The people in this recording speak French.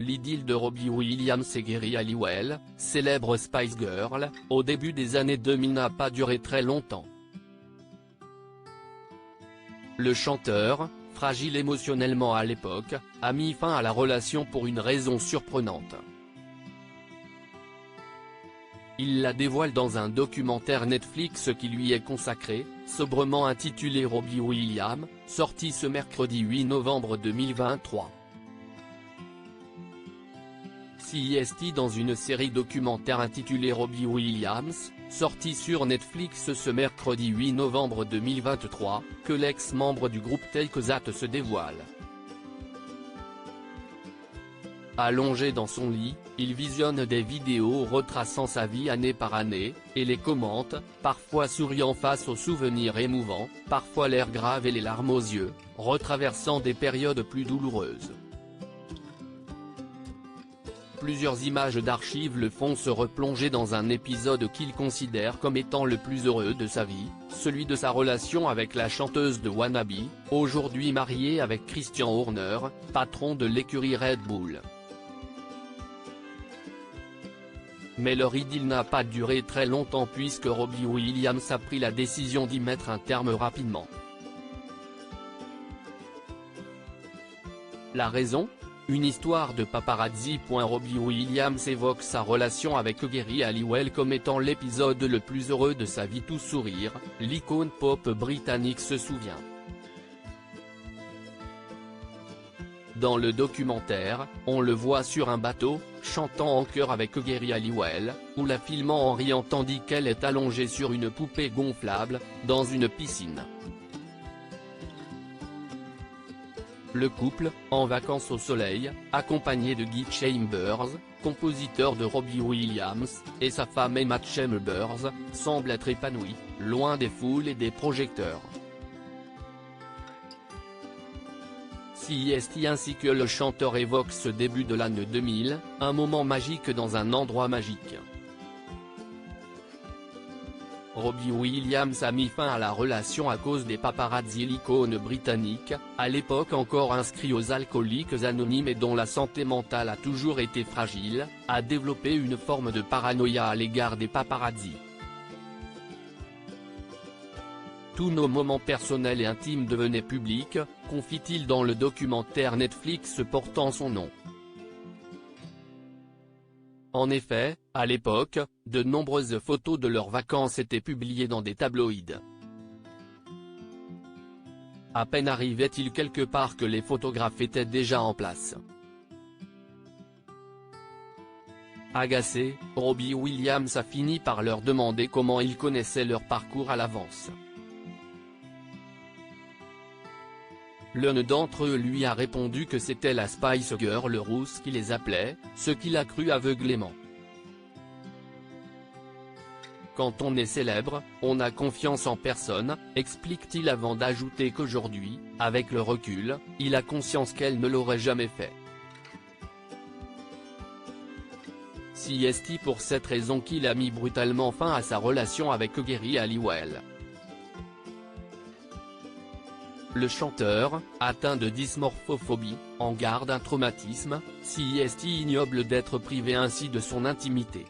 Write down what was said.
l'idylle de Robbie Williams et Geri Halliwell, célèbre Spice Girl, au début des années 2000 n'a pas duré très longtemps. Le chanteur, fragile émotionnellement à l'époque, a mis fin à la relation pour une raison surprenante. Il la dévoile dans un documentaire Netflix qui lui est consacré, sobrement intitulé Robbie Williams, sorti ce mercredi 8 novembre 2023. CIST dans une série documentaire intitulée Robbie Williams, sortie sur Netflix ce mercredi 8 novembre 2023, que l'ex-membre du groupe Take That se dévoile. Allongé dans son lit, il visionne des vidéos retraçant sa vie année par année, et les commente, parfois souriant face aux souvenirs émouvants, parfois l'air grave et les larmes aux yeux, retraversant des périodes plus douloureuses. Plusieurs images d'archives le font se replonger dans un épisode qu'il considère comme étant le plus heureux de sa vie, celui de sa relation avec la chanteuse de Wannabe, aujourd'hui mariée avec Christian Horner, patron de l'écurie Red Bull. Mais leur idylle n'a pas duré très longtemps puisque Robbie Williams a pris la décision d'y mettre un terme rapidement. La raison ? Une histoire de paparazzi. Robbie Williams évoque sa relation avec Geri Halliwell comme étant l'épisode le plus heureux de sa vie. Tout sourire, l'icône pop britannique se souvient. Dans le documentaire, on le voit sur un bateau, chantant en chœur avec Geri Halliwell, ou la filmant en riant tandis qu'elle est allongée sur une poupée gonflable, dans une piscine. Le couple, en vacances au soleil, accompagné de Guy Chambers, compositeur de Robbie Williams, et sa femme Emma Chambers, semble être épanoui, loin des foules et des projecteurs. CIST ainsi que le chanteur évoquent ce début de l'année 2000, un moment magique dans un endroit magique. Robbie Williams a mis fin à la relation à cause des paparazzi. L'icône britannique, à l'époque encore inscrit aux alcooliques anonymes et dont la santé mentale a toujours été fragile, a développé une forme de paranoïa à l'égard des paparazzi. Tous nos moments personnels et intimes devenaient publics, confie-t-il dans le documentaire Netflix portant son nom. En effet, à l'époque, de nombreuses photos de leurs vacances étaient publiées dans des tabloïds. À peine arrivait-il quelque part que les photographes étaient déjà en place. Agacé, Robbie Williams a fini par leur demander comment ils connaissaient leur parcours à l'avance. L'un d'entre eux lui a répondu que c'était la Spice Girl rousse qui les appelait, ce qu'il a cru aveuglément. Quand on est célèbre, on a confiance en personne, explique-t-il avant d'ajouter qu'aujourd'hui, avec le recul, il a conscience qu'elle ne l'aurait jamais fait. CIST pour cette raison qu'il a mis brutalement fin à sa relation avec Geri Halliwell. Le chanteur, atteint de dysmorphophobie, en garde un traumatisme, CIST ignoble d'être privé ainsi de son intimité.